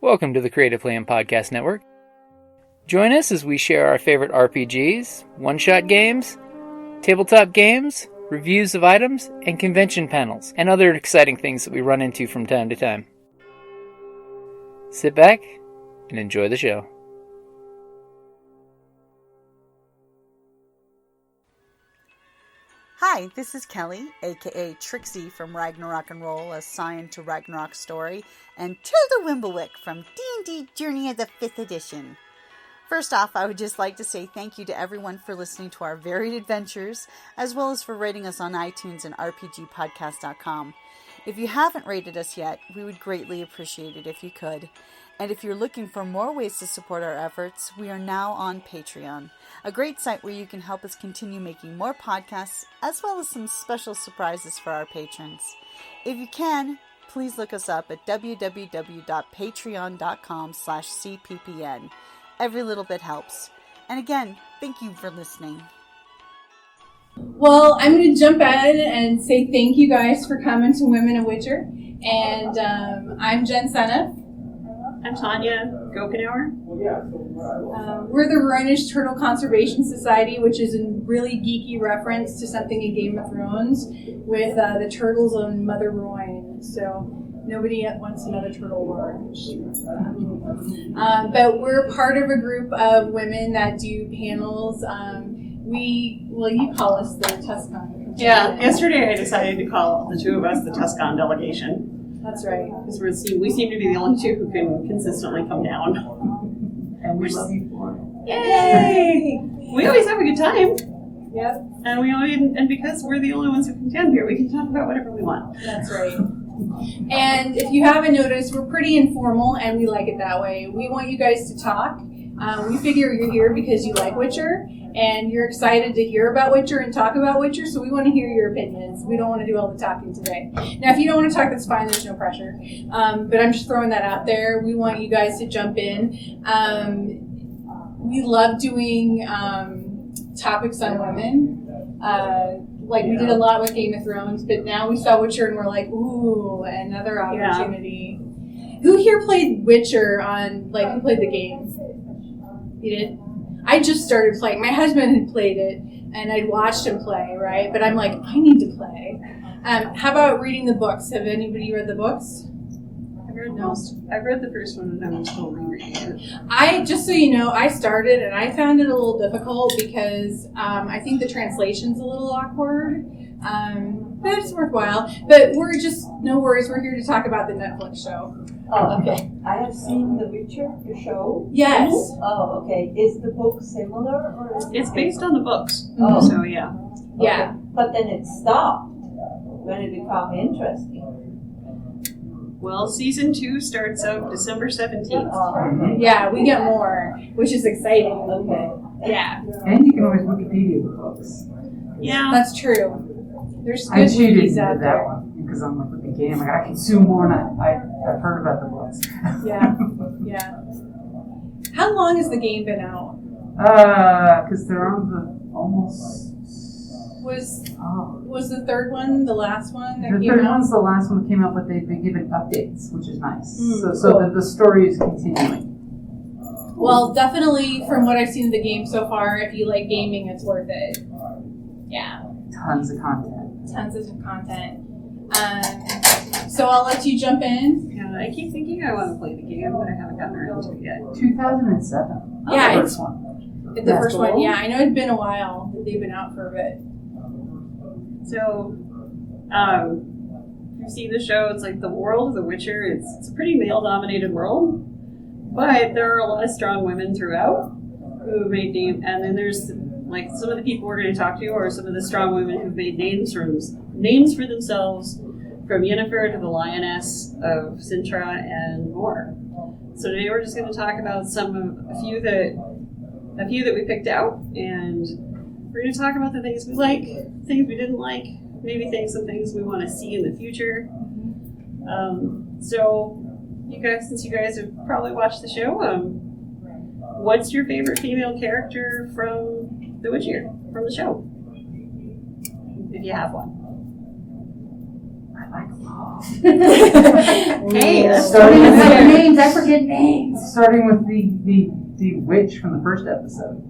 Welcome to the Creative Plan Podcast Network. Join us as we share our favorite RPGs, one-shot games, tabletop games, reviews of items, and convention panels, and other exciting things that we run into from time to time. Sit back and enjoy the show. Hi, this is Kelly, aka Trixie from Ragnarok and Roll, a Sign to Ragnarok story, and Tilda Wimblewick from D&D Journey of the 5th Edition. First off, I would just like to say thank you to everyone for listening to our varied adventures, as well as for rating us on iTunes and rpgpodcast.com. If you haven't rated us yet, we would greatly appreciate it if you could. And if you're looking for more ways to support our efforts, we are now on Patreon, a great site where you can help us continue making more podcasts, as well as some special surprises for our patrons. If you can, please look us up at www.patreon.com/cppn. Every little bit helps. And again, thank you for listening. Well, I'm going to jump in and say thank you guys for coming to Women in Witcher. And I'm Jen Seneff. I'm Tanya Gokenauer. We're the Rhoynish Turtle Conservation Society, which is a really geeky reference to something in Game of Thrones with the turtles on Mother Rhoyne. So nobody wants another turtle war. But we're part of a group of women that do panels. You call us the TusCon. Yeah, yesterday I decided to call the two of us the TusCon delegation. That's right. Because we seem to be the only two who can consistently come down. And we love you for it. Yay! We always have a good time. Yep. And because we're the only ones who can stand here, we can talk about whatever we want. That's right. And if you haven't noticed, we're pretty informal and we like it that way. We want you guys to talk. We figure you're here because you like Witcher and you're excited to hear about Witcher and talk about Witcher, so we want to hear your opinions. We don't want to do all the talking today. Now, if you don't want to talk, that's fine. There's no pressure. But I'm just throwing that out there. We want you guys to jump in. We love doing topics on women. We did a lot with Game of Thrones, but now we saw Witcher and we're like, ooh, another opportunity. Yeah. Who here played Witcher who played the game? You did? I just started playing. My husband had played it, and I'd watched him play, right? But I'm like, I need to play. How about reading the books? Have anybody read the books? I've read the first one, and I'm still rereading it. Just so you know, I started, and I found it a little difficult because I think the translation's a little awkward. But it's worthwhile. But no worries, we're here to talk about the Netflix show. Oh, okay. I have seen The Witcher, the show. Yes. Oh, okay. Is the book similar? Or it's based on the books. Oh. So, yeah. Okay. Yeah. But then it stopped when it became interesting. Well, season 2 starts out December 17th. Yeah, we get more, which is exciting. Okay. Yeah. And you can always Wikipedia the books. Yeah. That's true. There's good I cheated movies into out that there. one because I'm like with the game. I gotta consume more, and I've heard about the books. Yeah. How long has the game been out? Because they're on the almost. Was the third one the last one that The came third out? one's the last one that came out, but they've been given updates, which is nice. Cool. So the story is continuing. Well, definitely from what I've seen of the game so far, if you like gaming, it's worth it. Yeah. Tons of content. Tons of content. So I'll let you jump in. Yeah, I keep thinking I want to play the game, but I haven't gotten around to it yet. 2007. Yeah, the it's first one. the first one. Yeah, I know it's been a while that they've been out for a bit. So, you see the show, it's like the world of The Witcher. It's a pretty male-dominated world, but there are a lot of strong women throughout who made names. And then there's like some of the people we're going to talk to are some of the strong women who've made names for themselves, from Yennefer to the Lioness of Sintra and more. So today we're just going to talk about a few that we picked out, and we're going to talk about the things we like, things we didn't like, maybe some things we want to see in the future. So, since you guys have probably watched the show, what's your favorite female character from The Witcher, from the show? If you have one. I like a lot. Hey, that's Starting with names. I forget names. Starting with the witch from the first episode.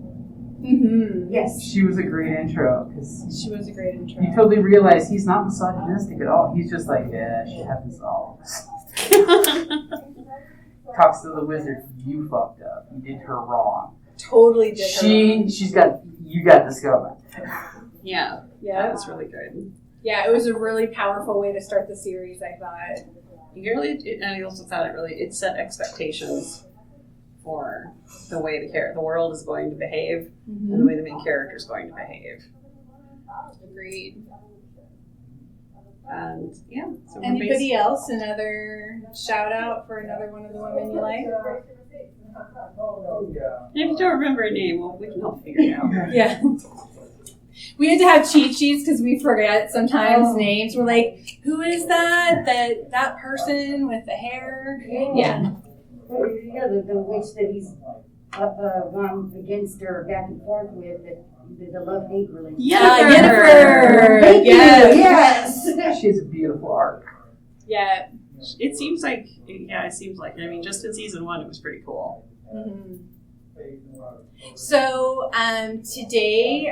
Mm-hmm. Yes. She was a great intro because She was a great intro. you totally realize he's not misogynistic at all. He's just like, yeah, she happens all. Talks to the wizard. You fucked up. You did her wrong. Totally did her wrong. You got this going. Yeah, Yeah. that was really good. Yeah, it was a really powerful way to start the series, I thought. And I also thought it set expectations for the way the world is going to behave and the way the main character is going to behave. Agreed. And yeah. So Anybody else? Another shout out for another one of the women you like? If you don't remember a name, well, we can help figure it out. Yeah. We had to have cheat sheets because we forget sometimes names. We're like, who is that? That person with the hair? Yeah. Yeah, the witch that he's gone against her back and forth with, the love-hate relationship. Yennefer! Thank you. Yes! She has a beautiful arc. Yeah. It seems like. I mean, just in season 1, it was pretty cool. Mm-hmm. So, today,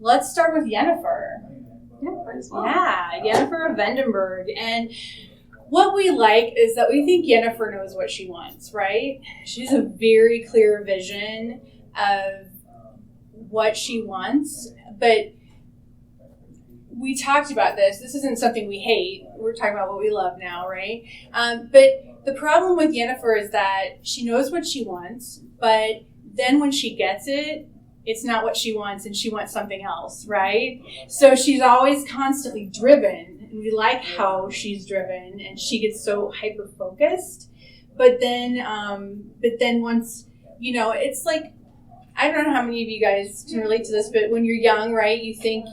let's start with Yennefer. Yeah, might as well. Yeah, Yennefer of Vendenberg. And what we like is that we think Yennefer knows what she wants, right? She has a very clear vision of what she wants, but we talked about this. This isn't something we hate. We're talking about what we love now, right? But the problem with Yennefer is that she knows what she wants, but then when she gets it, it's not what she wants and she wants something else, right? So she's always constantly driven, and we like how she's driven and she gets so hyper-focused. But then once, it's like, I don't know how many of you guys can relate to this, but when you're young, right, you think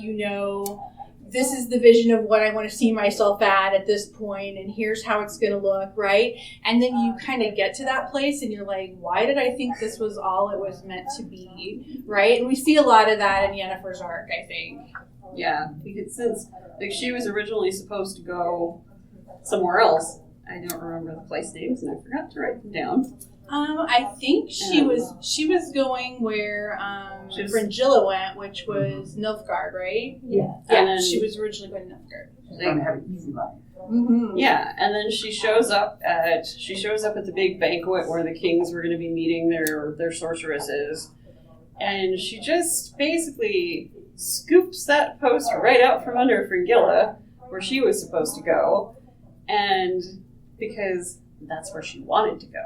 this is the vision of what I want to see myself at this point, and here's how it's going to look, right? And then you kind of get to that place, and you're like, why did I think this was all it was meant to be, right? And we see a lot of that in Yennefer's arc, I think. Yeah, because since she was originally supposed to go somewhere else, I don't remember the place names, and I forgot to write them down. I think she was going where Fringilla went, which was Nilfgaard, right? Yeah. Yeah, she was originally going to Nilfgaard. She's going to have an easy life. Mm-hmm. Yeah, and then she shows up at the big banquet where the kings were going to be meeting their sorceresses, and she just basically scoops that post right out from under Fringilla, where she was supposed to go, and because that's where she wanted to go.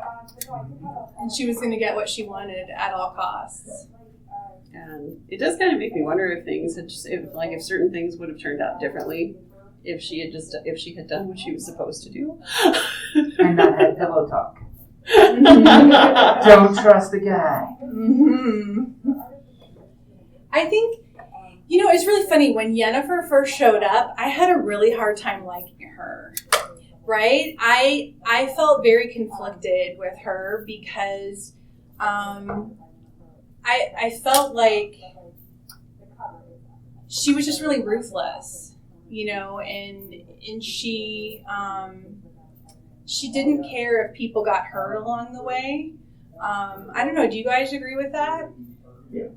And she was going to get what she wanted at all costs. And it does kind of make me wonder if things had if certain things would have turned out differently if she had done what she was supposed to do. And not had pillow talk. Don't trust the guy. Mm-hmm. I think, it's really funny. When Yennefer first showed up, I had a really hard time liking her. Right? I felt very conflicted with her because I felt like she was just really ruthless, and she didn't care if people got hurt along the way. I don't know, do you guys agree with that? Yeah.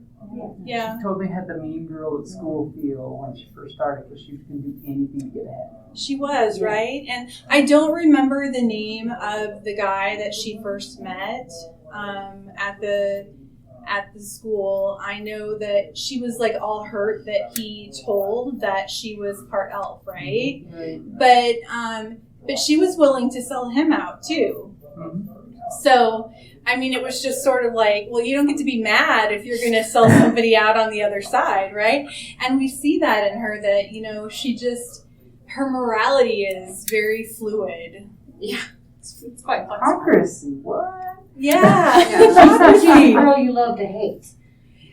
She totally had the mean girl at school feel when she first started because she was going to do anything to get ahead. She was, right? And I don't remember the name of the guy that she first met at the school. I know that she was like all hurt that he told that she was part elf, right? But she was willing to sell him out too. Mm-hmm. So, I mean, it was just sort of like, well, you don't get to be mad if you're going to sell somebody out on the other side, right? And we see that in her that, her morality is very fluid. Yeah, it's quite flexible. Hypocrisy, what? Yeah. She's the girl you love to hate.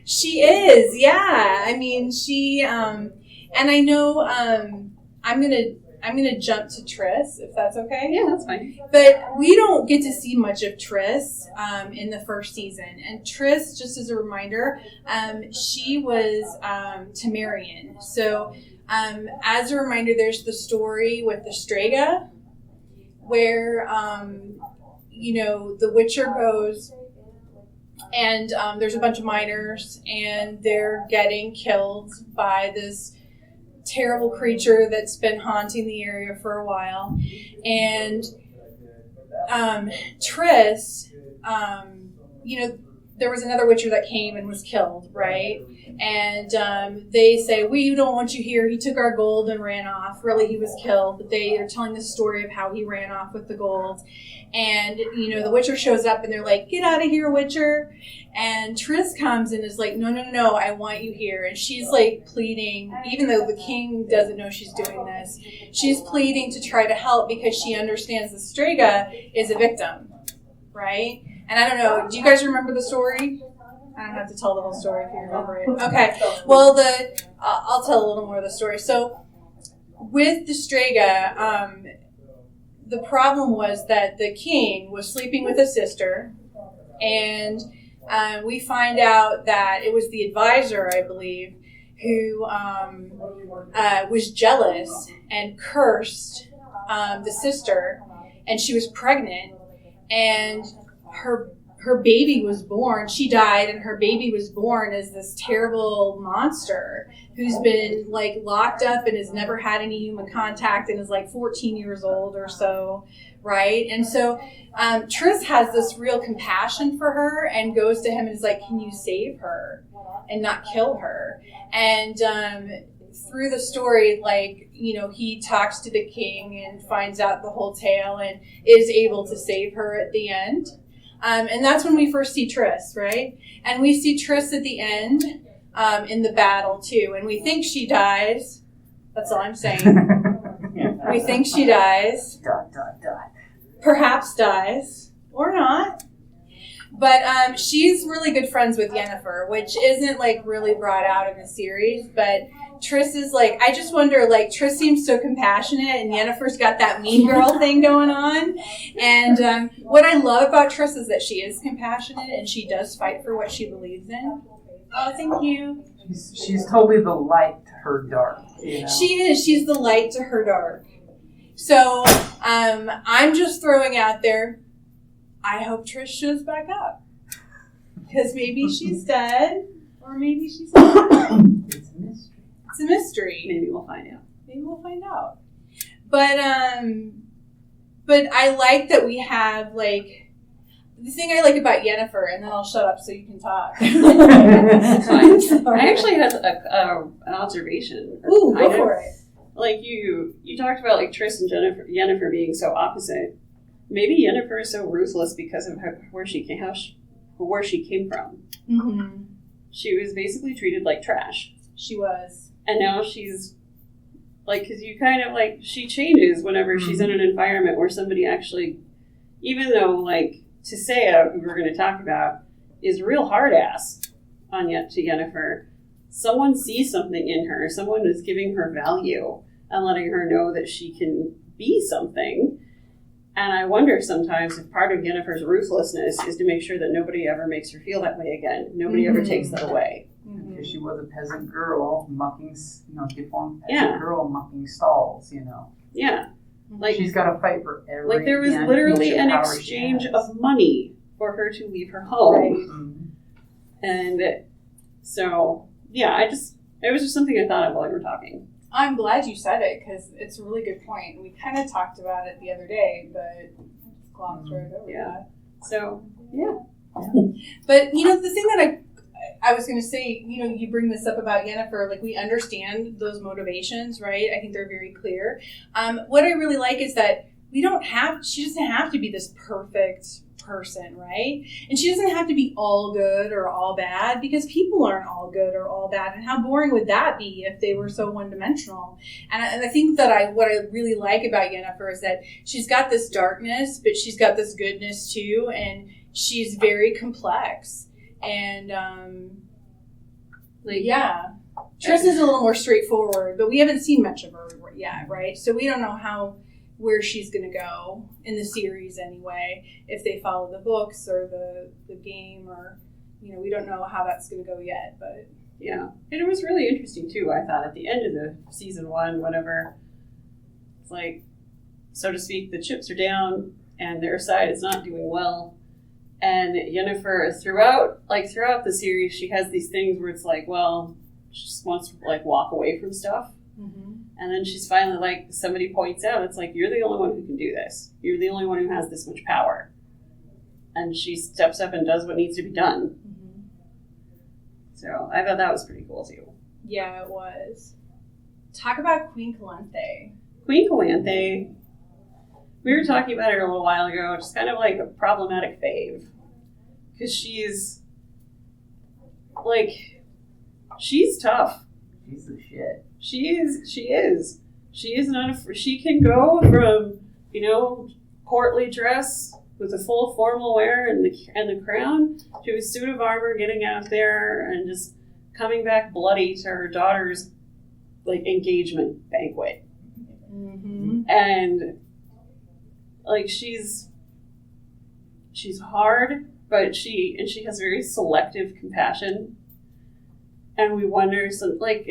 She is, yeah. I mean, she, and I know, I'm gonna jump to Triss, if that's okay. Yeah, that's fine. But we don't get to see much of Triss in the first season. And Triss, just as a reminder, she was Temerian. So As a reminder, there's the story with the Strega, where, the Witcher goes, and there's a bunch of miners, and they're getting killed by this terrible creature that's been haunting the area for a while. And Triss, there was another Witcher that came and was killed, right? And they say, we don't want you here. He took our gold and ran off. Really, he was killed. But they are telling the story of how he ran off with the gold. And, the Witcher shows up and they're like, get out of here, Witcher. And Triss comes and is like, no, I want you here. And she's like pleading, even though the king doesn't know she's doing this, she's pleading to try to help because she understands the Strega is a victim, right? And I don't know, do you guys remember the story? I don't have to tell the whole story if you remember it. Okay, well, I'll tell a little more of the story. So with the Strega, the problem was that the king was sleeping with his sister, and we find out that it was the advisor, I believe, who was jealous and cursed the sister, and she was pregnant, and her baby was born. She died, and her baby was born as this terrible monster who's been locked up and has never had any human contact and is 14 years old or so, right? And so Triss has this real compassion for her and goes to him and is like, can you save her and not kill her? And through the story, he talks to the king and finds out the whole tale and is able to save her at the end. And that's when we first see Triss, right? And we see Triss at the end in the battle, too. And we think she dies. That's all I'm saying. We think she dies. Perhaps dies. Or not. But she's really good friends with Yennefer, which isn't, really brought out in the series. But Triss is, I just wonder, Triss seems so compassionate, and Yennefer's got that mean girl thing going on. And what I love about Triss is that she is compassionate, and she does fight for what she believes in. Oh, thank you. She's totally the light to her dark. She is. She's the light to her dark. So I'm just throwing out there, I hope Triss shows back up. Because maybe she's dead, or maybe she's not. It's a mystery. It's a mystery. Maybe we'll find out. But I like that we have, the thing I like about Yennefer, and then I'll shut up so you can talk. That's fine. I actually had an observation. Ooh, go for it. You talked about Triss and Yennefer being so opposite. Maybe Yennefer is so ruthless because of where she came from. Mm-hmm. She was basically treated like trash. She was. And now she's, because you kind of, she changes whenever she's in an environment where somebody actually, even though, Tisea, who we're going to talk about, is a real hard ass to Yennefer, someone sees something in her. Someone is giving her value and letting her know that she can be something. And I wonder sometimes if part of Yennefer's ruthlessness is to make sure that nobody ever makes her feel that way again. Nobody ever takes that away. Because she was a peasant girl mucking, deformed peasant girl mucking stalls, Yeah. She's got to fight for every. There was literally an exchange of money for her to leave her home. Right. Mm-hmm. And so, it was just something I thought of while we were talking. I'm glad you said it, because it's a really good point. We kind of talked about it the other day, but I just glossed right over that. So, yeah. But, the thing that I was going to say, you bring this up about Yennefer, we understand those motivations, right? I think they're very clear. What I really like is that she doesn't have to be this perfect person, right? And she doesn't have to be all good or all bad, because people aren't all good or all bad. And how boring would that be if they were so one-dimensional? And I think that what I really like about Yennefer is that she's got this darkness, but she's got this goodness too, and she's very complex. And Triss is a little more straightforward, but we haven't seen much of her yet, right? So we don't know where she's going to go in the series anyway, if they follow the books or the game, or we don't know how that's going to go yet. But Yeah. And it was really interesting, too, I thought, at the end of the season 1, whatever. It's like, so to speak, the chips are down and their side is not doing well. And Yennefer, throughout the series, she has these things where it's like, well, she just wants to, like, walk away from stuff. Mm-hmm. And then she's finally, like, somebody points out, it's like, you're the only one who can do this. You're the only one who has this much power. And she steps up and does what needs to be done. Mm-hmm. So I thought that was pretty cool, too. Yeah, it was. Talk about Queen Calanthe. Queen Calanthe, we were talking about her a little while ago, just kind of like a problematic fave. Because she's, like, she's tough. She's the shit. She is. She can go from, courtly dress with a full formal wear and the crown to a suit of armor, getting out there and just coming back bloody to her daughter's, like, engagement banquet. Mm-hmm. And, like, she's hard, but she has very selective compassion. And we wonder, it's like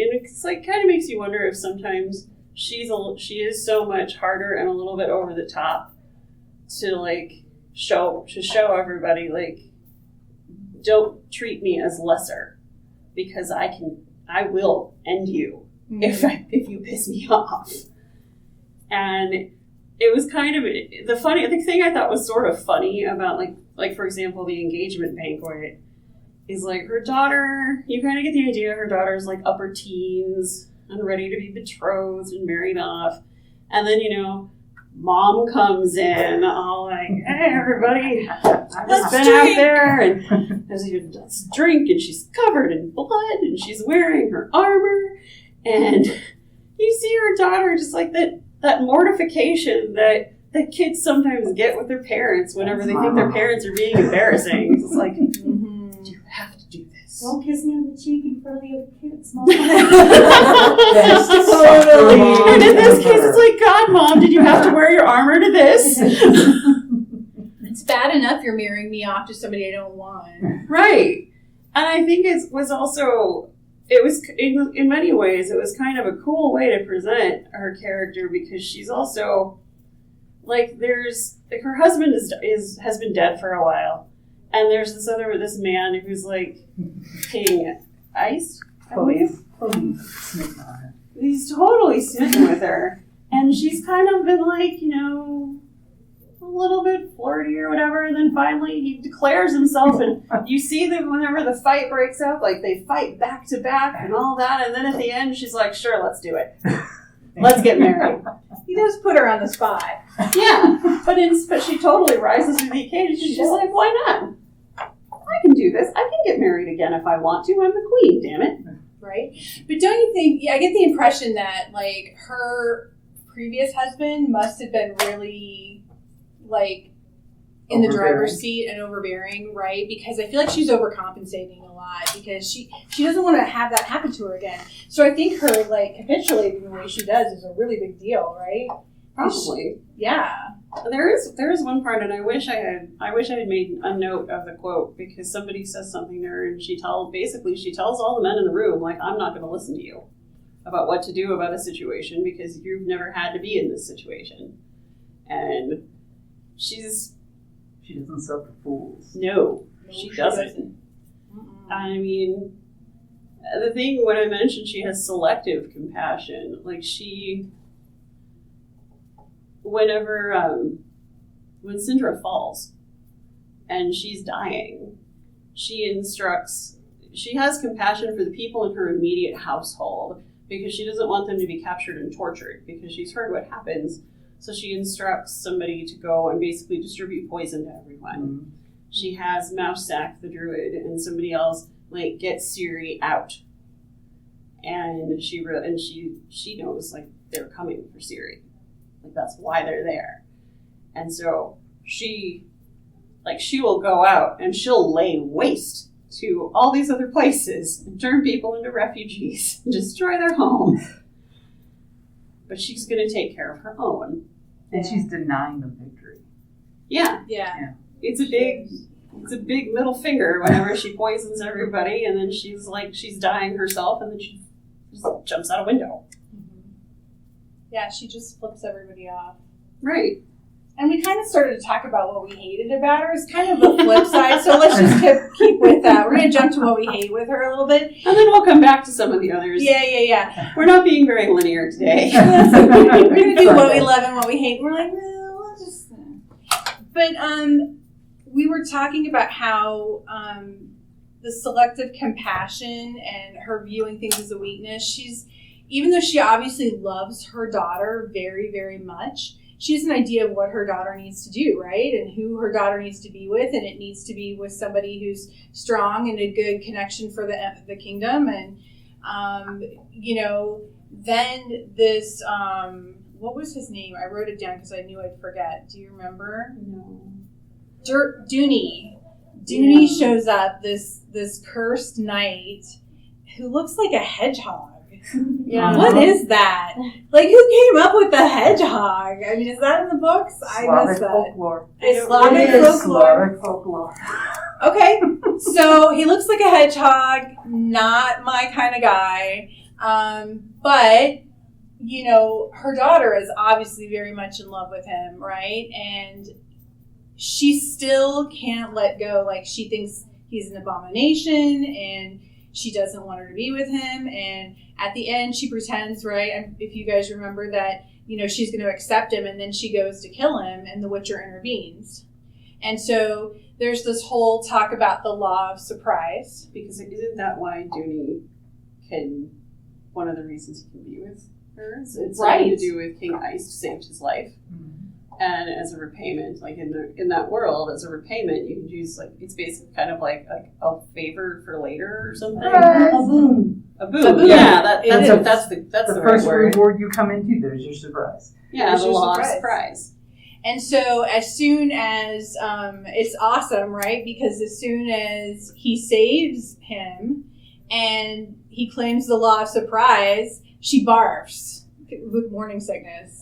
kind of makes you wonder if sometimes she is so much harder and a little bit over the top to, like, show everybody, like, don't treat me as lesser because I will end you if you piss me off. And it was kind of the thing I thought was sort of funny about, like for example, the engagement banquet is, like, her daughter, you kind of get the idea her daughter's, like, upper teens and ready to be betrothed and married off. And then, mom comes in all like, hey, everybody, I've been out there and let's drink, and she's covered in blood and she's wearing her armor. And you see her daughter just like that mortification that kids sometimes get with their parents whenever they think their parents are being embarrassing. It's like, do you have to do this? Don't kiss me on the cheek in front of the other kids, Mom. Totally. And in this case, it's like, God, Mom, did you have to wear your armor to this? It's bad enough you're marrying me off to somebody I don't want. Right. And I think it was in many ways, it was kind of a cool way to present her character, because she's also, like, her husband has been dead for a while. And there's this man who's, like, King Ice, I believe. He's totally smitten with her. And she's kind of been, like, a little bit flirty or whatever. And then finally he declares himself. And you see them whenever the fight breaks out, like, they fight back to back and all that. And then at the end, she's like, sure, let's do it. Let's get married. He does put her on the spot. Yeah. But she totally rises to the occasion. She's just like, why not? I can do this. I can get married again if I want to. I'm the queen, damn it. Right? But don't you think, I get the impression that, like, her previous husband must have been really, like, in the driver's seat and overbearing, right? Because I feel like she's overcompensating a lot because she doesn't want to have that happen to her again. So I think her, like, capitulating the way she does is a really big deal, right? Probably. Yeah. There is one part, and I wish I had made a note of the quote, because somebody says something to her, and she tells all the men in the room, like, I'm not going to listen to you about what to do about a situation because you've never had to be in this situation. And she doesn't suffer fools. No, she doesn't. I mean, the thing when I mentioned she has selective compassion, like when Syndra falls and she's dying, she has compassion for the people in her immediate household because she doesn't want them to be captured and tortured because she's heard what happens. So she instructs somebody to go and basically distribute poison to everyone. Mm-hmm. She has Mousesack, the druid, and somebody else, like, get Ciri out. And she knows, like, they're coming for Ciri. Like, that's why they're there. And so she will go out and she'll lay waste to all these other places and turn people into refugees and destroy their home. But she's going to take care of her own. And she's denying the victory. Yeah. Yeah. It's a big it's a big middle finger whenever she poisons everybody, and then she's dying herself, and then she just jumps out a window. Yeah, she just flips everybody off. Right. And we kind of started to talk about what we hated about her. It's kind of the flip side, so let's just keep with that. We're going to jump to what we hate with her a little bit. And then we'll come back to some of the others. Yeah. We're not being very linear today. We're going to do what we love and what we hate. We're like, well, we'll just... But we were talking about how the selective compassion and her viewing things as a weakness, even though she obviously loves her daughter very, very much, she has an idea of what her daughter needs to do, right? And who her daughter needs to be with, and it needs to be with somebody who's strong and a good connection for the kingdom. And, then this, what was his name? I wrote it down because I knew I'd forget. Do you remember? No. Dooney. Dooney shows up, this cursed knight who looks like a hedgehog. Yeah. What is that? Like, who came up with the hedgehog? I mean, is that in the books? I missed that. Folklore. It's Slavic folklore. Okay, so he looks like a hedgehog, not my kind of guy. But, her daughter is obviously very much in love with him, right? And she still can't let go. Like, she thinks he's an abomination, and she doesn't want her to be with him. And at the end, she pretends, right, if you guys remember, that, she's going to accept him, and then she goes to kill him, and the Witcher intervenes. And so there's this whole talk about the law of surprise. Because isn't that why Dooney one of the reasons he can be with her? It's something to do with King Ice saved his life. Mm-hmm. And as a repayment, like in that world, as a repayment, you can use, like, it's basically kind of like a favor for later or something. A boon. A boon. Yeah, that's the first right word. reward you come into. There's your surprise. Yeah, the law of surprise. And so as soon as, it's awesome, right? Because as soon as he saves him and he claims the law of surprise, she barfs with morning sickness.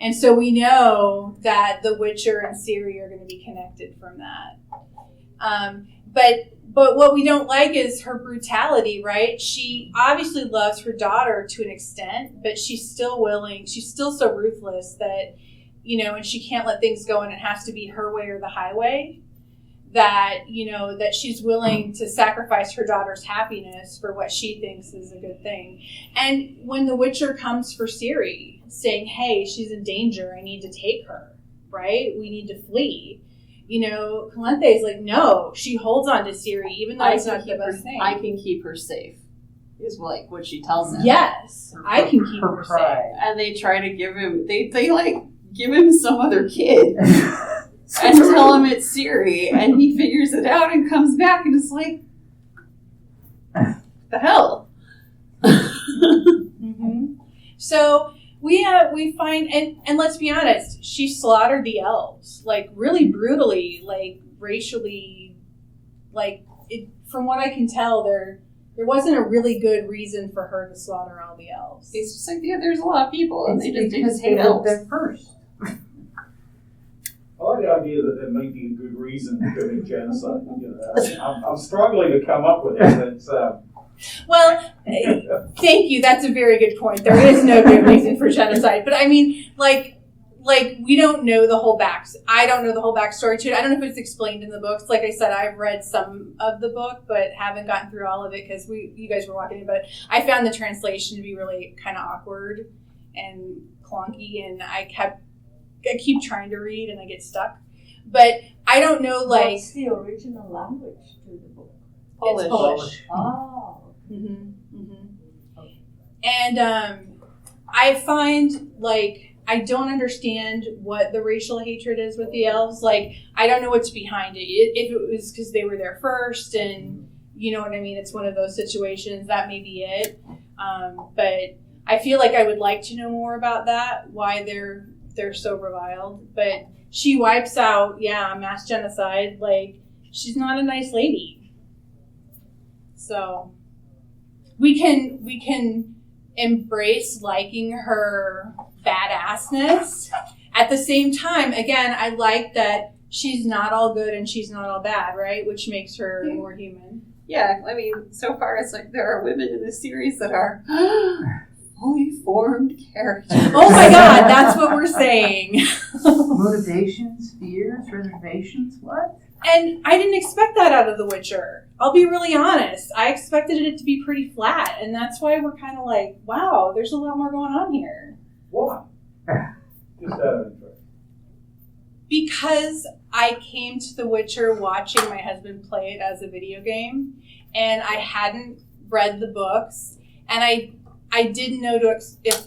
And so we know that the Witcher and Ciri are going to be connected from that. But what we don't like is her brutality, right? She obviously loves her daughter to an extent, but she's still so ruthless that, and she can't let things go, and it has to be her way or the highway, that, that she's willing to sacrifice her daughter's happiness for what she thinks is a good thing. And when the Witcher comes for Ciri, saying, hey, she's in danger, I need to take her, right? We need to flee. Calenthe is like, no, she holds on to Ciri, even though it's not the best thing. I can keep her safe, is like what she tells him. Yes, I can keep her safe. And they try to give him, they give him some other kid and tell him it's Ciri, and he figures it out and comes back and is like, the hell? Mm-hmm. So we find, and let's be honest, she slaughtered the elves, like, really brutally, like, racially, like, from what I can tell, there wasn't a really good reason for her to slaughter all the elves. It's just like, yeah, there's a lot of people, and they just hate lived elves. there first. I like the idea that there may be a good reason to commit genocide. I'm struggling to come up with it. Well, thank you. That's a very good point. There is no good reason for genocide. But I mean, like we don't know the whole I don't know the whole backstory to it. I don't know if it's explained in the books. Like I said, I've read some of the book, but haven't gotten through all of it because you guys were walking in. But I found the translation to be really kind of awkward and clunky, and I keep trying to read and I get stuck. But I don't know, like... What's the original language to the book? It's Polish. Oh. Mm-hmm. Mm-hmm. And I find, like, I don't understand what the racial hatred is with the elves. Like, I don't know what's behind it. If it was because they were there first and, you know what I mean, it's one of those situations, that may be it. But I feel like I would like to know more about that, why they're so reviled. But she wipes out, mass genocide. Like, she's not a nice lady. So we can embrace liking her badassness. At the same time, again, I like that she's not all good and she's not all bad, right? Which makes her more human. Yeah, I mean, so far it's like there are women in this series that are fully formed characters. Oh my God, that's what we're saying. Motivations, fears, reservations, what? And I didn't expect that out of The Witcher. I'll be really honest. I expected it to be pretty flat, and that's why we're kind of like, wow, there's a lot more going on here. Why? Just out of interest. Because I came to The Witcher watching my husband play it as a video game, and I hadn't read the books, and I didn't know if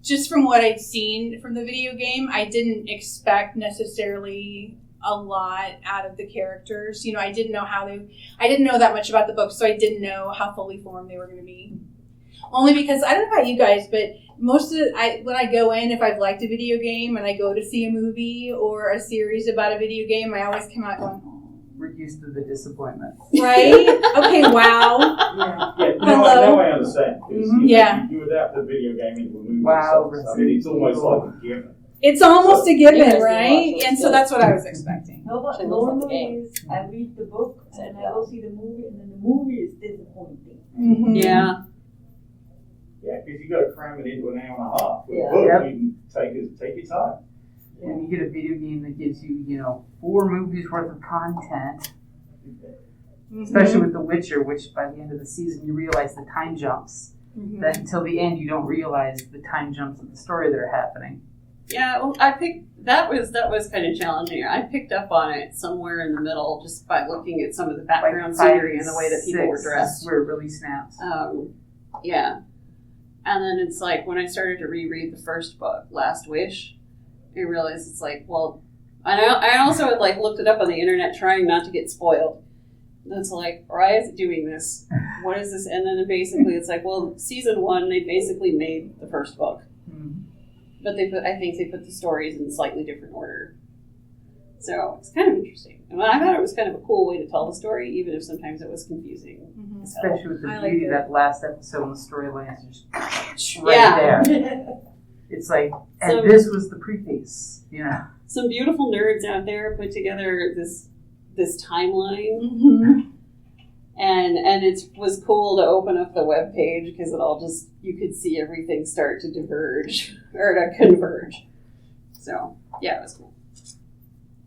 just from what I'd seen from the video game, I didn't expect necessarily a lot out of the characters. I didn't know I didn't know that much about the book, so I didn't know how fully formed they were going to be. Only because, I don't know about you guys, but when I go in, if I've liked a video game and I go to see a movie or a series about a video game, I always come out going, We're used to the disappointment. right? Okay, wow. Yeah, now I understand. Yeah. You adapt a video game into a movie. Wow. So, I mean, it's almost like a given. It's almost a given, right? And so that's what I was expecting. No, but normally is I read the book and I go see the movie, and then the movie is disappointing. Mm-hmm. Yeah. Yeah, because you got to cram it into an hour and a half. With Yeah. a book, Yep. you can take your time. And you get a video game that gives you, 4 movies worth of content, especially with The Witcher, which by the end of the season you realize the time jumps. That until the end you don't realize the time jumps of the story that are happening. Yeah, well, that was kind of challenging. I picked up on it somewhere in the middle just by looking at some of the background scenery and the way that people were dressed. That's where it really snaps. Yeah. And then it's like when I started to reread the first book, Last Wish, I realized it's like, well, I also had looked it up on the internet trying not to get spoiled. And it's like, why is it doing this? What is this? And then basically it's like, well, season 1, they basically made the first book. But I think they put the stories in slightly different order. So it's kind of interesting. And I thought it was kind of a cool way to tell the story, even if sometimes it was confusing. Especially with the I beauty like of that last episode and the storyline is just right there. It's like, and this was the preface, Some beautiful nerds out there put together this timeline. And it was cool to open up the webpage because it all just, you could see everything start to diverge or to converge. So, yeah, it was cool.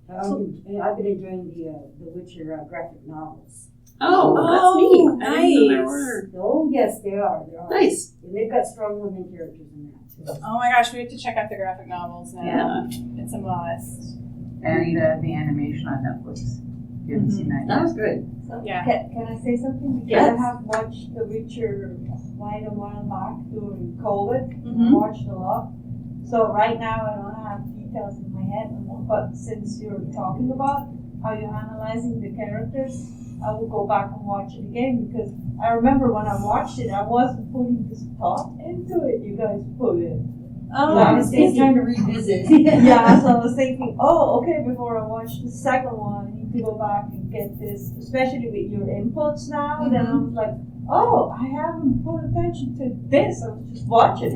I've been enjoying the Witcher graphic novels. Oh, that's neat. I didn't know there nice. were. Oh, yes, they are. Nice. And they've got strong women characters in that, too. Oh my gosh, we have to check out the graphic novels now. Yeah. It's a must. And the animation on Netflix. You haven't seen that That yet. was good. So, Yeah. Can I say something? Because Yes. I have watched The Witcher quite a while back during COVID. Mhm. I watched a lot. So right now I don't have details in my head, but since you're talking about how you're analyzing the characters, I will go back and watch it again because I remember when I watched it, I wasn't putting this thought into it. You guys put it. Oh, I was thinking, trying to revisit. yeah, so I was thinking, okay, before I watch the second one, I need to go back and get this, especially with your inputs now. Then I was like, I haven't put attention to this. I was just watching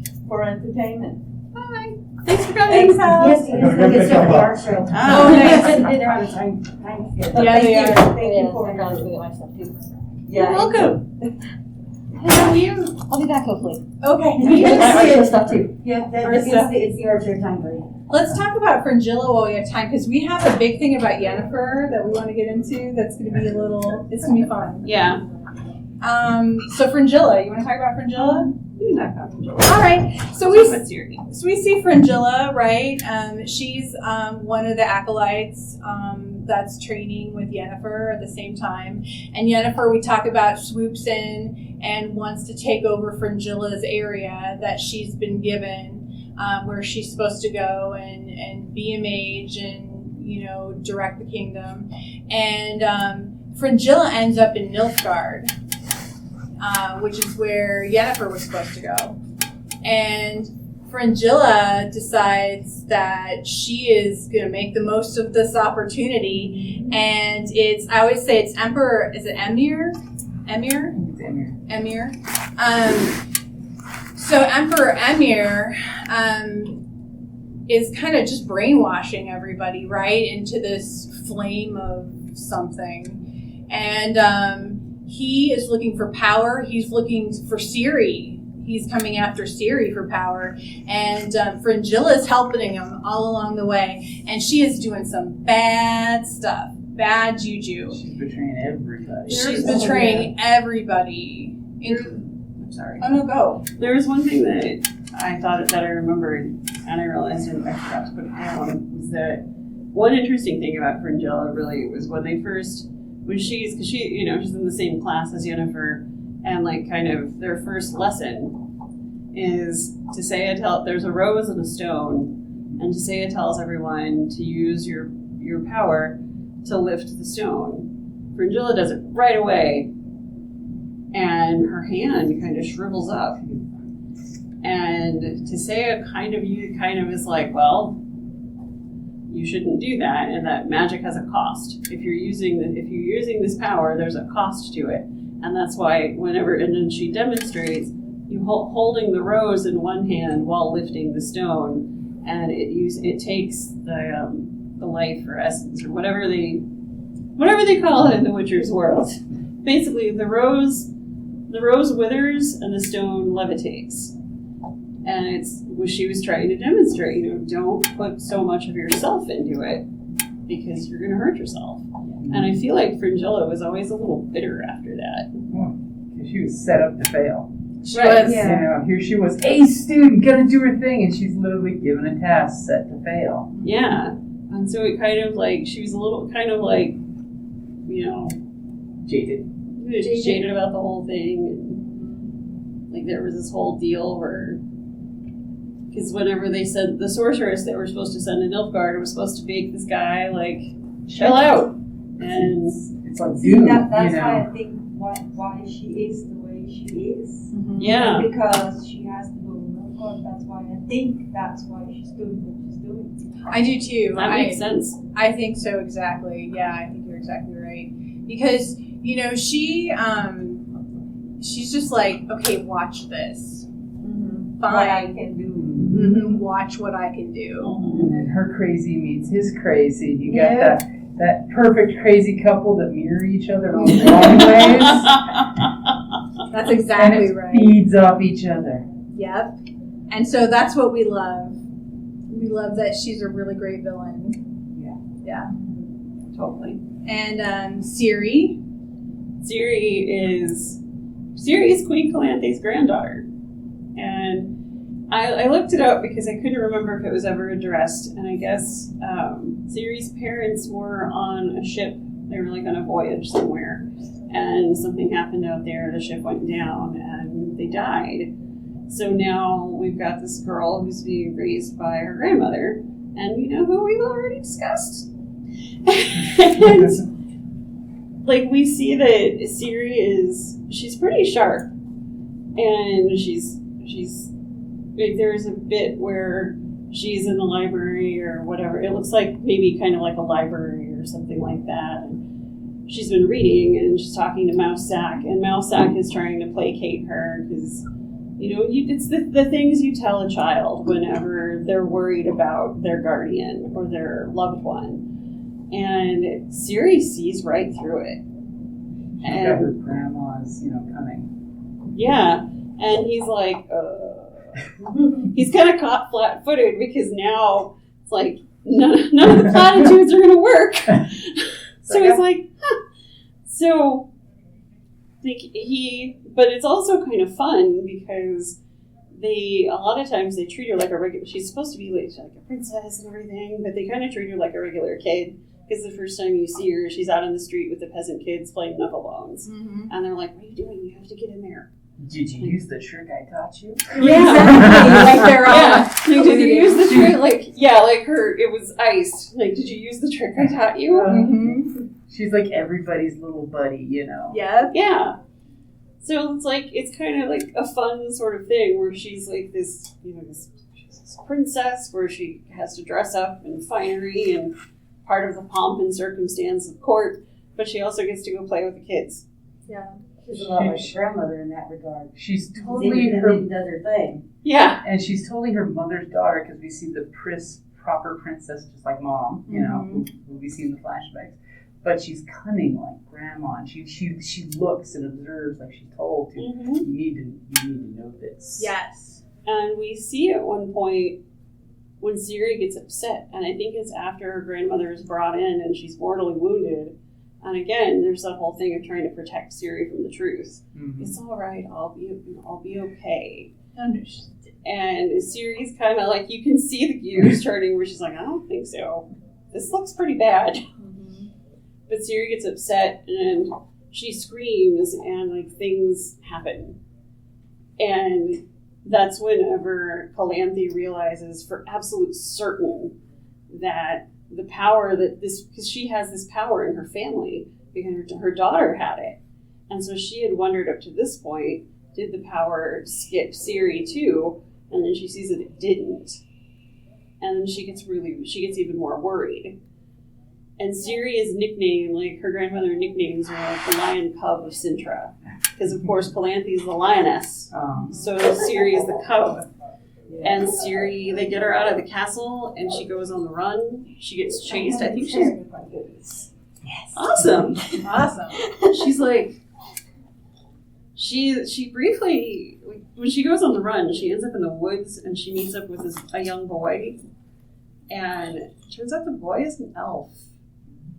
it for entertainment. Bye. Thanks for coming. Yes, yes, look, it's a dark show. Oh, nice. They're on a time schedule. Yeah, they are. Thank you for my stuff too. Yeah. You're welcome. How are you? I'll be back hopefully. Okay. Archer stuff too. Yeah, Our it's stuff. the Archer time break. Let's talk about Fringilla while we have time, because we have a big thing about Yennefer that we want to get into. That's going to be it's going to be fun. Yeah. So Fringilla, you want to talk about Fringilla? All right. So What's your name? So we see Fringilla, right? She's one of the acolytes that's training with Yennefer at the same time. And Yennefer, we talk about, swoops in and wants to take over Fringilla's area that she's been given, where she's supposed to go and be a mage and, direct the kingdom. And Fringilla ends up in Nilfgaard, which is where Yennefer was supposed to go. And Fringilla decides that she is going to make the most of this opportunity. And I always say it's Emperor, is it Emir? Emir? It's Emir. So Emperor Emir is kind of just brainwashing everybody, right, into this flame of something. And he is looking for power. He's looking for Siri. He's coming after Siri for power. And Fringilla is helping him all along the way. And she is doing some bad stuff. Bad juju. She's betraying everybody. She's betraying everybody. I'm sorry. Oh, no, go. There was one thing that I thought that I remembered, and I realized I forgot to put it down, was that one interesting thing about Fringilla really was when they first, because she's in the same class as Yennefer, and like kind of their first lesson is Tissaia there's a rose and a stone, and Tissaia tells everyone to use your power to lift the stone. Fringilla does it right away, and her hand kind of shrivels up. And Tissaia kind of is like, well, you shouldn't do that, and that magic has a cost. If you're using this power, there's a cost to it, and that's why and then she demonstrates you holding the rose in one hand while lifting the stone, and it takes the life or essence or whatever they call it in the Witcher's world. Basically, the rose withers and the stone levitates. And it's what she was trying to demonstrate. Don't put so much of yourself into it because you're going to hurt yourself. And I feel like Fringilla was always a little bitter after that. Because she was set up to fail. She was. Yeah. Here she was, A student, gonna do her thing, and she's literally given a task set to fail. Yeah. And so it kind of like, she was a little kind of like, jaded about the whole thing. And like there was this whole deal where, because whenever they sent the sorceress they were supposed to send to Nilfgaard, it was supposed to make this guy like chill out. And it's like Doom, that's why I think why she is the way she is. Mm-hmm. Yeah. Because she has to go to Nilfgaard. That's why I think that's why she's doing what she's doing. I do too. That makes sense. I think so, exactly. Yeah, I think you're exactly right. Because, she's just like, okay, watch this. Mm-hmm. Fine. What I can do. Mm-hmm. Watch what I can do. And then her crazy meets his crazy. You got that perfect crazy couple that mirror each other in all the wrong ways. That's exactly and it right. feeds off each other. Yep. And so that's what we love. We love that she's a really great villain. Yeah. Totally. And Siri is Queen Calanthe's granddaughter. And I looked it up because I couldn't remember if it was ever addressed. And I guess Ciri's parents were on a ship. They were like on a voyage somewhere. And something happened out there. The ship went down and they died. So now we've got this girl who's being raised by her grandmother. And you know who we've already discussed? And like we see that Ciri she's pretty sharp. And she's like there's a bit where she's in the library or whatever. It looks like maybe kind of like a library or something like that. And she's been reading and she's talking to Mousesack, and Mousesack is trying to placate her because, it's the things you tell a child whenever they're worried about their guardian or their loved one. And Ciri sees right through it. She's got her grandma's, coming. Yeah. And he's like, he's kind of caught flat-footed because now it's like none of the platitudes are going to work. So he's like, huh. So but it's also kind of fun because a lot of times they treat her like a regular. She's supposed to be like a princess and everything, but they kind of treat her like a regular kid. Because the first time you see her, she's out in the street with the peasant kids playing knucklebones, and they're like, "What are you doing? You have to get in there." Did you use the trick I taught you? Yeah, like they're did you use the trick? Like it was iced. Like, did you use the trick I taught you? Mm-hmm. She's like everybody's little buddy, Yeah. Yeah. So it's kind of like a fun sort of thing where she's like this, this princess where she has to dress up in finery and part of the pomp and circumstance of court, but she also gets to go play with the kids. Yeah. She's a lot like her grandmother in that regard. She's She's totally her, independent and does her thing. Yeah. and she's totally her mother's daughter because we see the proper princess, just like mom, you know, who we see in the flashbacks. But she's cunning like grandma, and she looks and observes like she's told to. You need to know this. Yes. And we see at one point when Siri gets upset, and I think it's after her grandmother is brought in and she's mortally wounded. And again, there's that whole thing of trying to protect Siri from the truth. It's all right. I'll be okay. And Siri's kind of like, you can see the gears turning where she's like, I don't think so. This looks pretty bad. But Siri gets upset and she screams and like things happen. And that's whenever Calanthe realizes for absolute certain that the power that this, because she has this power in her family because her daughter had it. And so she had wondered up to this point, did the power skip Siri too? And then she sees that it didn't. And then she gets even more worried. And Siri is nicknamed, like her grandmother nicknames her like the lion cub of Sintra. Because of course Calanthe is the lioness. So Siri is the cub. And Siri, they get her out of the castle and she goes on the run. She gets chased. I think she's awesome. She's like, she briefly, when she goes on the run, she ends up in the woods and she meets up with a young boy. And it turns out the boy is an elf.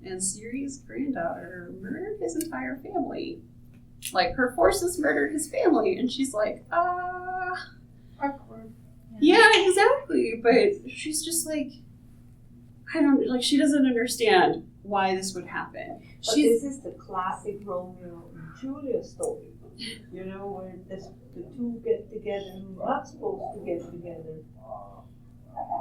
And Siri's granddaughter murdered his entire family. Like, her forces murdered his family. And she's like, Awkward. Yeah, exactly. But she's just like, she doesn't understand why this would happen. But this is the classic Romeo and Juliet story. You know, where the two get together who are not supposed to get together.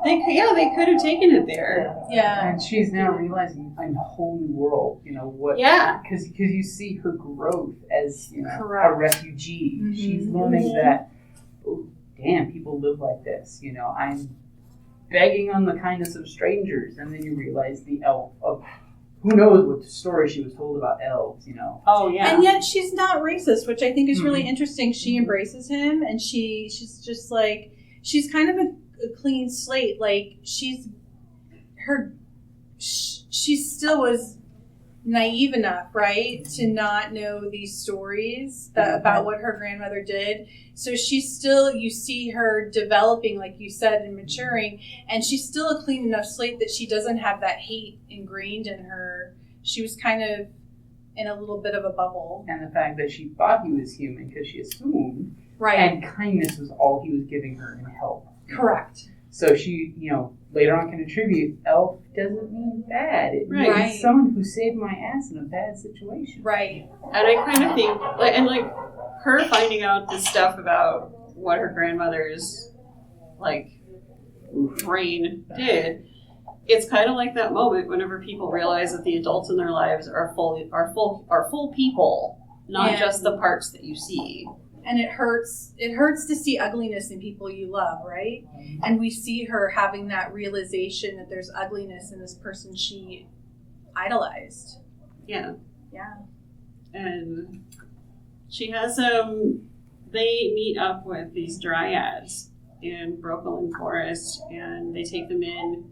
They could have taken it there. Yeah. And she's now realizing I'm a whole new world. You know what? Yeah. Because you see her growth as a Correct. refugee. She's learning that. Oh, damn, people live like this. You know, I'm begging on the kindness of strangers, and then you realize the elf of who knows what story she was told about elves. You know. Oh yeah. And yet she's not racist, which I think is really interesting. She embraces him, and she's just like, she's kind of a clean slate. Like she still was naive enough, right, to not know these stories about what her grandmother did. So she's still, you see her developing, like you said, and maturing, and she's still a clean enough slate that she doesn't have that hate ingrained in her. She was kind of in a little bit of a bubble. And the fact that she thought he was human because she assumed, Right. and kindness was all he was giving her in help. Correct. So she, later on can attribute elf doesn't mean bad. It means Right. someone who saved my ass in a bad situation. Right. And I kind of think, her finding out this stuff about what her grandmother's, brain did, it's kind of like that moment whenever people realize that the adults in their lives are full people, not just the parts that you see. And it hurts to see ugliness in people you love, right? And we see her having that realization that there's ugliness in this person she idolized. Yeah. Yeah. And she has they meet up with these dryads in Brooklyn Forest, and they take them in,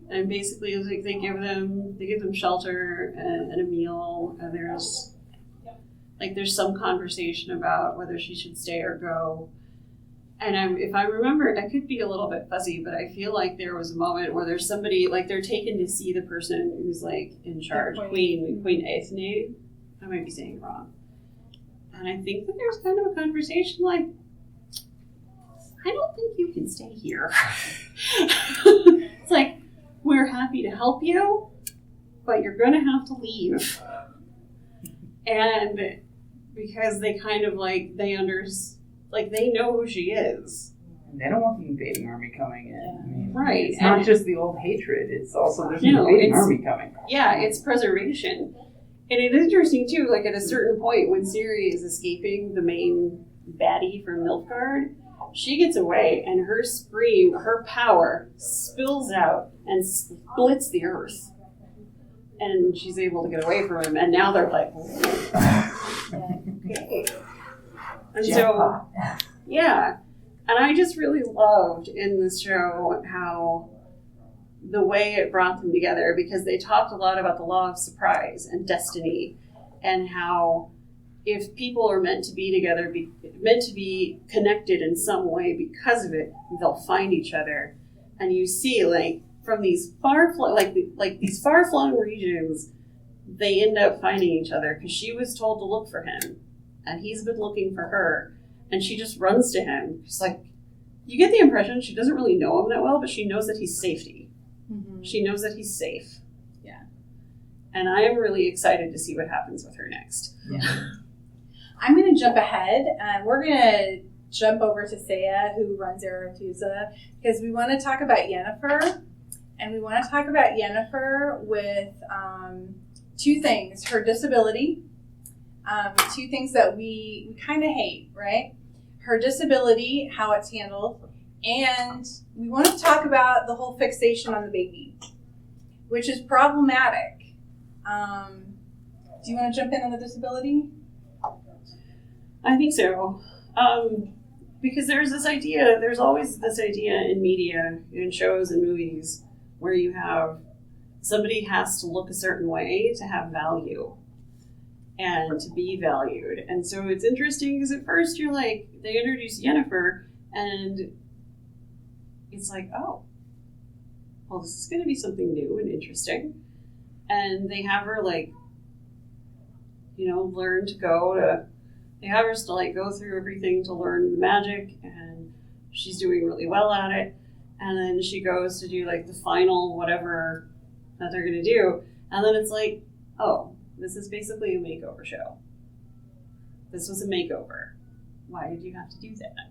and basically they give them shelter and a meal, and there's some conversation about whether she should stay or go. And if I remember, I could be a little bit fuzzy, but I feel like there was a moment where there's somebody, they're taken to see the person who's in charge, Queen Athene. I might be saying it wrong. And I think that there's kind of a conversation I don't think you can stay here. It's we're happy to help you, but you're going to have to leave. And because they kind of they know who she is. And they don't want the invading army coming in. I mean, Right. It's not just the old hatred. It's also there's an invading army coming. Yeah, it's preservation. And it is interesting too, at a certain point when Siri is escaping the main baddie from Nilfgaard, she gets away and her scream, her power spills out and splits the earth. And she's able to get away from him, and now they're Okay. And Jackpot. so, yeah. And I just really loved in this show how the way it brought them together, because they talked a lot about the law of surprise and destiny, and how if people are meant to be together, meant to be connected in some way because of it, they'll find each other. And you see, like, from these these far-flung regions, they end up finding each other because she was told to look for him, and he's been looking for her, and she just runs to him. She's like, you get the impression she doesn't really know him that well, but she knows that he's safety. Mm-hmm. She knows that he's safe. Yeah. And I am really excited to see what happens with her next. Yeah. I'm going to jump ahead. We're going to jump over to Saya, who runs Arethusa, because we want to talk about Yennefer. And we want to talk about Yennefer with two things. Her disability, two things that we kind of hate, right? Her disability, how it's handled, and we want to talk about the whole fixation on the baby, which is problematic. Do you want to jump in on the disability? I think so. Because there's always this idea in media, in shows and movies, where you have somebody has to look a certain way to have value and to be valued. And so it's interesting because at first you're like, they introduce Yennefer and it's like, oh, well, this is going to be something new and interesting. And they have her learn to they have her to go through everything to learn the magic, and she's doing really well at it. And then she goes to do the final whatever that they're going to do. And then it's like, oh, this is basically a makeover show. This was a makeover. Why did you have to do that?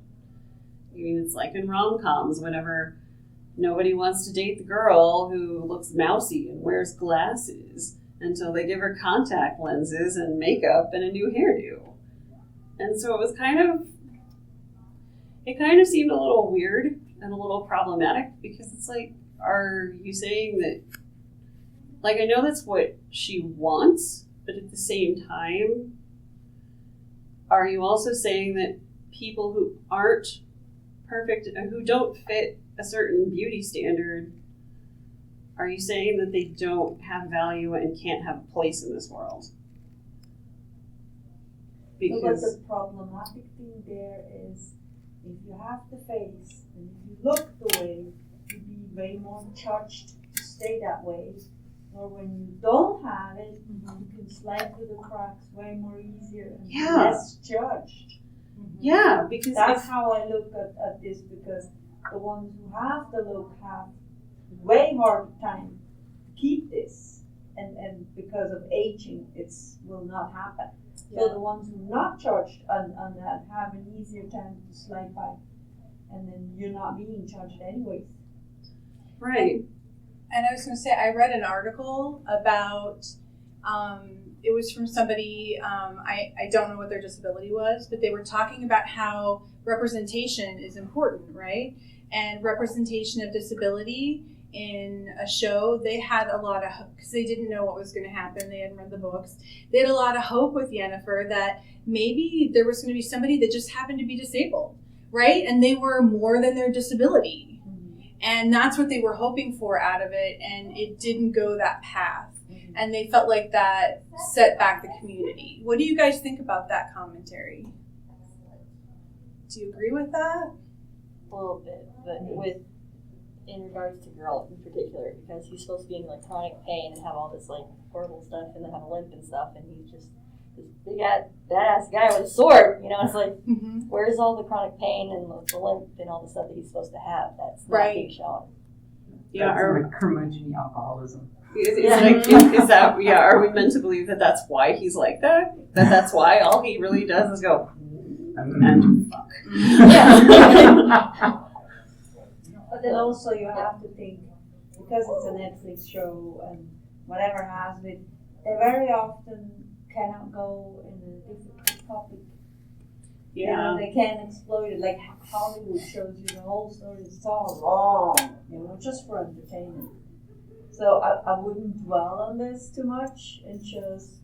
I mean, it's like in rom-coms whenever nobody wants to date the girl who looks mousy and wears glasses until they give her contact lenses and makeup and a new hairdo. And so it kind of seemed a little weird and a little problematic, because it's like, are you saying that, I know that's what she wants, but at the same time, are you also saying that people who aren't perfect, who don't fit a certain beauty standard, are you saying that they don't have value and can't have a place in this world? Because the problematic thing there is, if you have the face and if you look the way, you'll be way more judged to stay that way. Or when you don't have it, you can slide through the cracks way more easier and be less judged. Yeah, because that's how I look at this, because the ones who have the look have way harder time to keep this, and because of aging, it will not happen. Yeah. So the ones who are not judged on that have an easier time to slide by, and then you're not being judged anyways. Right. And I was going to say, I read an article about, it was from somebody, I don't know what their disability was, but they were talking about how representation is important, right? And representation of disability in a show, they had a lot of hope, because they didn't know what was going to happen. They hadn't read the books. They had a lot of hope with Yennefer that maybe there was going to be somebody that just happened to be disabled, right? And they were more than their disability. And that's what they were hoping for out of it, and it didn't go that path. And they felt like that set back the community. What do you guys think about that commentary? Do you agree with that? A little bit, but in regards to Geralt in particular, because he's supposed to be in chronic pain and have all this horrible stuff, and then have a limp and stuff, and he's just this big badass guy with a sword. It's like, where's all the chronic pain and the limp and all the stuff that he's supposed to have? That's not being shown. Yeah, or curmudgeon alcoholism. Is that, are we meant to believe that that's why he's like that? That's why all he really does is go, and fuck. Yeah. But then also you have to think, because it's a Netflix show and whatever has it, they very often cannot go in a difficult topic. Yeah. They can't exploit it, like Hollywood shows you the whole story. It's all wrong, just for entertainment. So I wouldn't dwell on this too much and just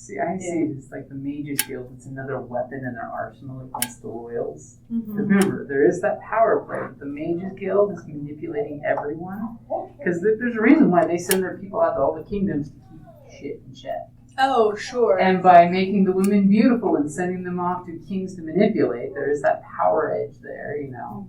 See, I see it as like the Mages Guild. It's another weapon in their arsenal against the Royals. Remember, there is that power play. The Mages Guild is manipulating everyone. Because there's a reason why they send their people out to all the kingdoms to keep shit in check. Oh, sure. And by making the women beautiful and sending them off to kings to manipulate, there is that power edge there, you know.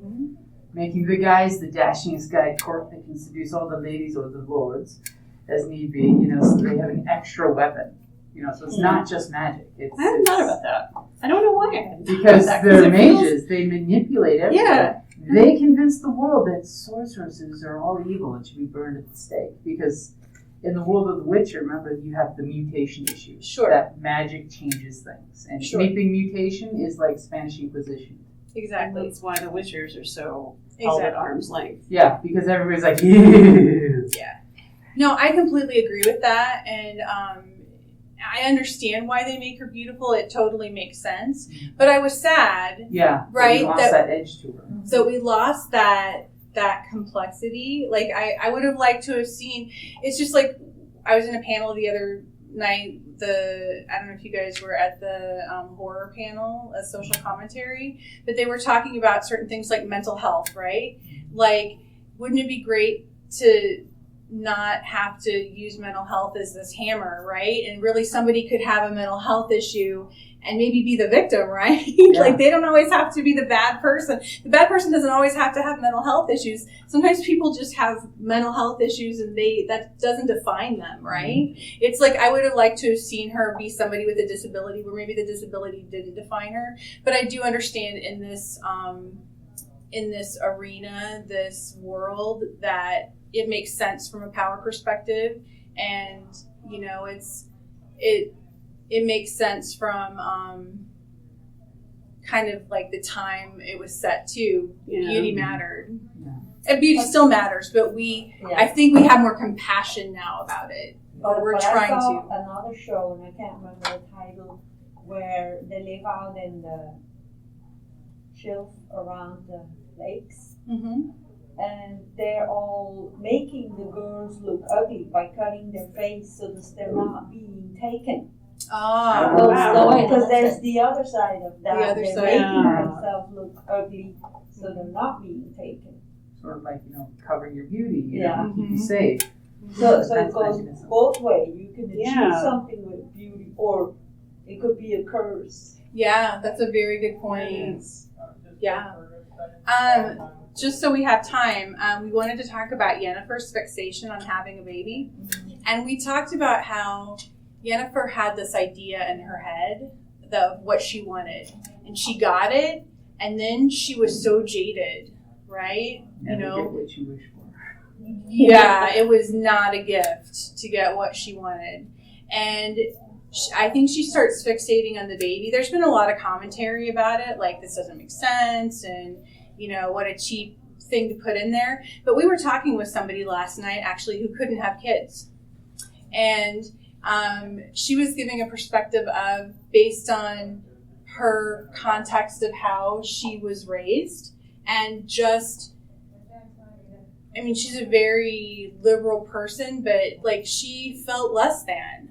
Making the guys the dashingest guy at court that can seduce all the ladies or the lords as need be, you know, so they have an extra weapon. You know, so it's not just magic. I hadn't thought about that. I don't know why I hadn't because thought about that. they're mages, they manipulate everything. Yeah. They convince the world that sorceresses are all evil and should be burned at the stake. Because in the world of the Witcher, remember, you have the mutation issue. Sure. That magic changes things. And anything mutation is like Spanish Inquisition. Exactly. That's why the Witchers are so held at arm's length. Yeah, because everybody's like, ew. Yeah. No, I completely agree with that. And I understand why they make her beautiful. It totally makes sense. But I was sad. Yeah. Right? We lost that edge to her. So we lost that complexity. Like, I would have liked to have seen, it's just like, I was in a panel the other night, I don't know if you guys were at the horror panel, a social commentary, but they were talking about certain things like mental health, right? Like, wouldn't it be great to not have to use mental health as this hammer, right? And really somebody could have a mental health issue and maybe be the victim, right? Yeah. Like, they don't always have to be the bad person. The bad person doesn't always have to have mental health issues. Sometimes people just have mental health issues and that doesn't define them, right? It's like, I would have liked to have seen her be somebody with a disability where maybe the disability didn't define her. But I do understand in this arena, this world, that it makes sense from a power perspective. And, you know, it makes sense from kind of like the time it was set to. Beauty mattered. Yeah. And beauty still matters, but I think we have more compassion now about it. But we're trying I saw to. Another show, and I can't remember the title, where they live out in the shelf around the lakes. And they're all making the girls look ugly by cutting their face so that they're not being taken. Because there's the other side of that. The other they're side. making themselves look ugly so they're not being taken. Sort of like, you know, covering your beauty, you know, keep you safe. So it goes both ways. You can achieve something with beauty, or it could be a curse. Yeah, that's a very good point. Yeah. Just so we have time, we wanted to talk about Yennefer's fixation on having a baby. And we talked about how Yennefer had this idea in her head of what she wanted. And she got it, and then she was so jaded, right? Never get what you wish for. Yeah, it was not a gift to get what she wanted. And I think she starts fixating on the baby. There's been a lot of commentary about it, like this doesn't make sense, and you know, what a cheap thing to put in there. But we were talking with somebody last night, actually, who couldn't have kids. And she was giving a perspective of, based on her context of how she was raised, and just, I mean, she's a very liberal person, but like, she felt less than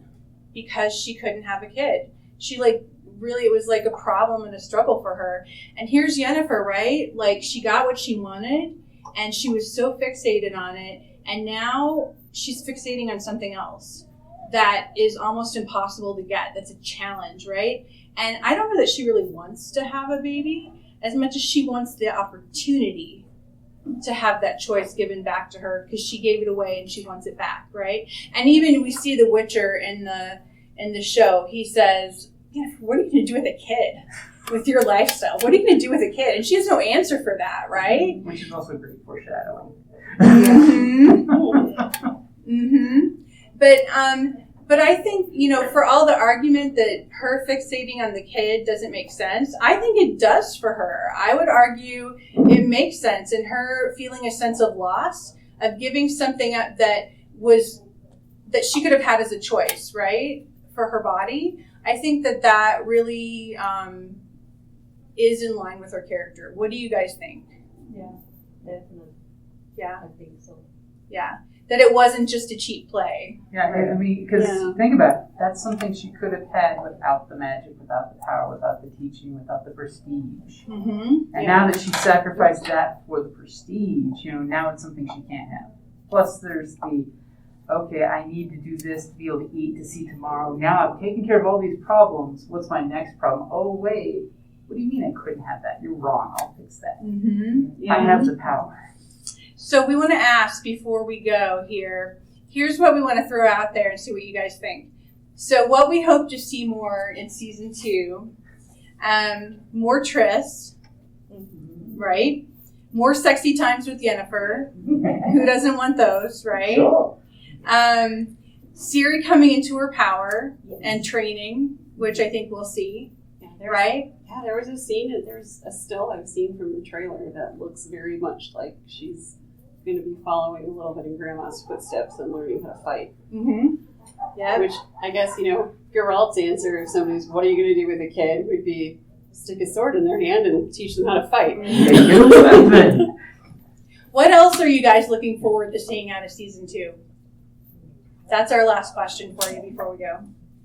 because she couldn't have a kid. She really, it was like a problem and a struggle for her. And here's Yennefer, right? Like, she got what she wanted and she was so fixated on it. And now she's fixating on something else that is almost impossible to get. That's a challenge, right? And I don't know that she really wants to have a baby as much as she wants the opportunity to have that choice given back to her, because she gave it away and she wants it back, right? And even we see the Witcher in the show. He says, "Yeah, what are you going to do with a kid? With your lifestyle, what are you going to do with a kid?" And she has no answer for that, right? Which is also great foreshadowing. But I think, you know, for all the argument that her fixating on the kid doesn't make sense, I think it does for her. I would argue it makes sense, and her feeling a sense of loss, of giving something up that she could have had as a choice, right, for her body. I think that really is in line with her character. What do you guys think? Yeah, definitely. Yeah. I think so. Yeah. That it wasn't just a cheap play. Yeah, I mean, because think about it. That's something she could have had without the magic, without the power, without the teaching, without the prestige. Mm-hmm. And now that she sacrificed that for the prestige, now it's something she can't have. Plus, there's okay, I need to do this to be able to eat, to see tomorrow. Now I've taken care of all these problems. What's my next problem? Oh, wait. What do you mean I couldn't have that? You're wrong. I'll fix that. Mm-hmm. I have the power. So we want to ask before we go here, here's what we want to throw out there and see what you guys think. So what we hope to see more in season 2, more trysts, right? More sexy times with Yennefer. Who doesn't want those, right? Sure. Ciri coming into her power and training, which I think we'll see, right? Yeah, there was a scene, there's a still I've seen from the trailer that looks very much like she's going to be following a little bit in Grandma's footsteps and learning how to fight. Mm-hmm. Yeah. Which, I guess, Geralt's answer if somebody's, what are you going to do with a kid, would be stick a sword in their hand and teach them how to fight. What else are you guys looking forward to seeing out of season 2? That's our last question for you before we go.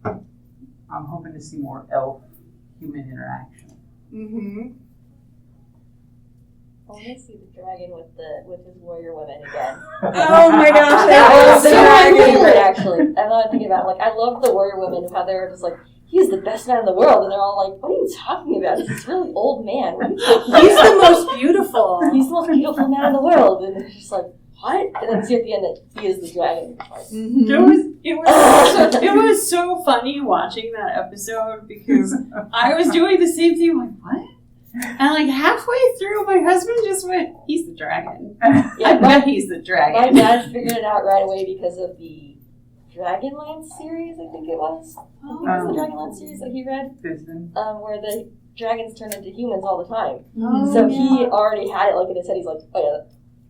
I'm hoping to see more elf-human interaction. Mm-hmm. I want to see the dragon with his warrior women again. Oh my gosh, That was so my cool. favorite, actually. I'm not thinking about it. I love the warrior women and how they're just like, he's the best man in the world. And they're all like, what are you talking about? He's this really old man. What are you talking about? He's the most beautiful. He's the most beautiful man in the world. And they're just like, what? And then see at the end that he is the dragon. Mm-hmm. It was so funny watching that episode because I was doing the same thing. I'm like, what? And halfway through, my husband just went, he's the dragon. Yeah, but he's the dragon. My dad figured it out right away because of the Dragonlance series, I think it was. I think it was the Dragonlance series that he read. Where the dragons turn into humans all the time. So he already had it in his head. He's like, oh yeah,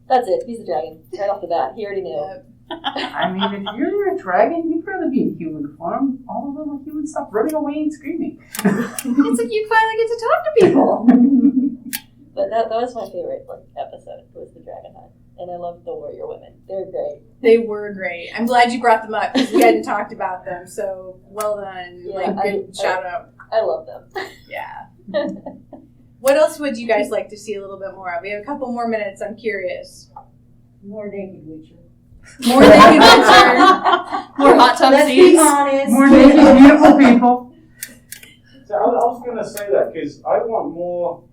that's it. He's the dragon. Right off the bat. He already knew. I mean, if you're a dragon, you'd rather be in human form. All the little humans stop running away and screaming. It's like you finally get to talk to people. But that was my favorite episode, was the dragon hunt. And I love the warrior women. They're great. They were great. I'm glad you brought them up because we hadn't talked about them. So well done. Yeah, Good shout out. I love them. Yeah. What else would you guys like to see a little bit more of? We have a couple more minutes. I'm curious. More naked Witcher. More naked Witcher. More hot tub Let's scenes. be honest. More naked, beautiful people. So I was going to say that because I want more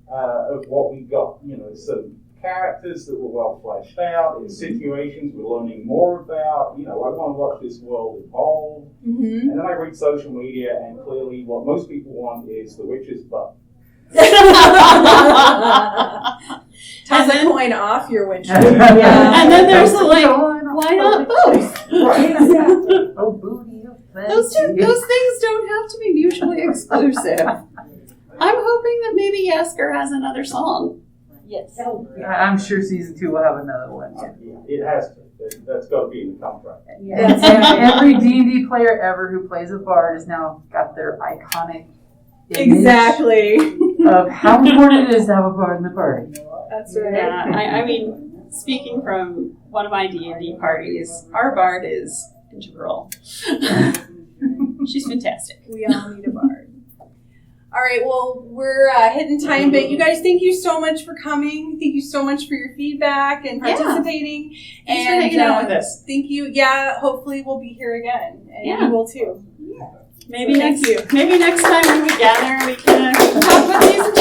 of what we got. Some characters that were well fleshed out in situations we're learning more about. I want to watch this world evolve. Mm-hmm. And then I read social media, and clearly what most people want is the witch's butt. Toss a coin off your Witcher. Yeah. And then there's why not both? Right. Oh, booty. Those things don't have to be mutually exclusive. I'm hoping that maybe Yasker has another song. Yes. I'm sure season 2 will have another one. It has to. That's got to be in the contract. And every D&D player ever who plays a bard has now got their iconic image Exactly. of how important it is to have a bard in the party. That's right. Yeah, I mean, speaking from one of my D&D parties, our bard is integral. She's fantastic. We all need a bard. All right, well, we're hitting time, but you guys, thank you so much for coming. Thank you so much for your feedback and participating. Thanks for hanging out with us. Thank you. Yeah, hopefully we'll be here again, and you will too. Maybe Thank you. Maybe next time when we gather, we can talk about season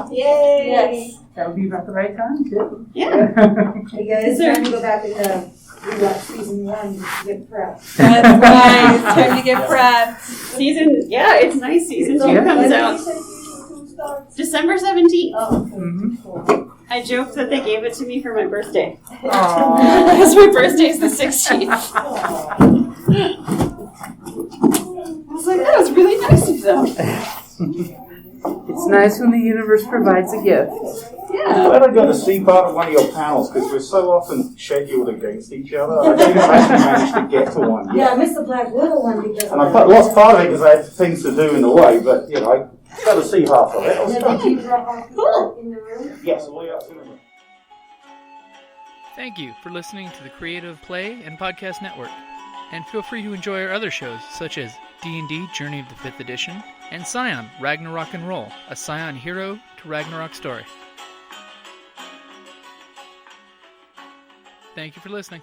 2. Yay! Yes. That would be about the right time, too. Yeah. Hey guys, it's time to go back and rewatch season 1 to get prepped. That's right. It's time to get prepped. It's nice. Season 2 comes out December 17th. Oh, I joked that they gave it to me for my birthday. Aww. Because my birthday is the 16th. I was like, that was really nice of them. It's nice when the universe provides a gift. I'm glad I got to see part of one of your panels because we're so often scheduled against each other. I didn't actually manage to get to one yeah, I yet. missed the Black Widow one because And I lost part of it because I had things to do in the way, but I got to see half of it. It was Did fun. you drop off in the room? Yes, all the way up to the room. Thank you for listening to the Creative Play and Podcast Network. And feel free to enjoy our other shows, such as D&D Journey of the 5th Edition and Scion Ragnarok and Roll, a Scion hero to Ragnarok story. Thank you for listening.